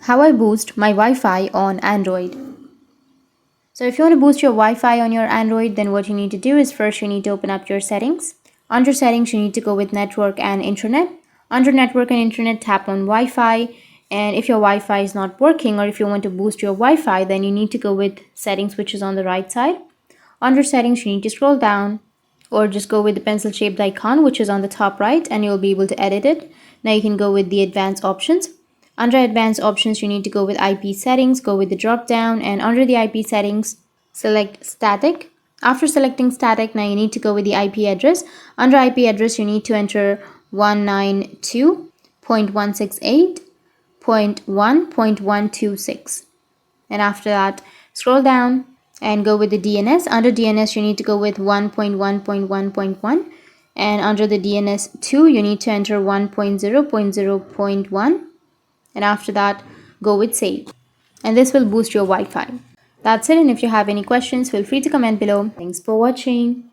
How I boost my Wi-Fi on Android. So if you want to boost your Wi-Fi on your Android, then what you need to do is first you need to open up your settings. Under settings, you need to go with network and internet. Under network and internet, tap on Wi-Fi. And if your Wi-Fi is not working, or if you want to boost your Wi-Fi, then you need to go with settings, which is on the right side. Under settings, you need to scroll down or just go with the pencil shaped icon, which is on the top right, and you'll be able to edit it. Now you can go with the advanced options. Under advanced options, you need to go with IP settings, go with the drop down, and under the IP settings, select static. After selecting static, now you need to go with the IP address. Under IP address, you need to enter 192.168.1.126. And after that, scroll down and go with the DNS. Under DNS, you need to go with 1.1.1.1. And under the DNS2, you need to enter 1.0.0.1. And after that, go with save. And this will boost your Wi-Fi. That's it, and if you have any questions, feel free to comment below. Thanks for watching.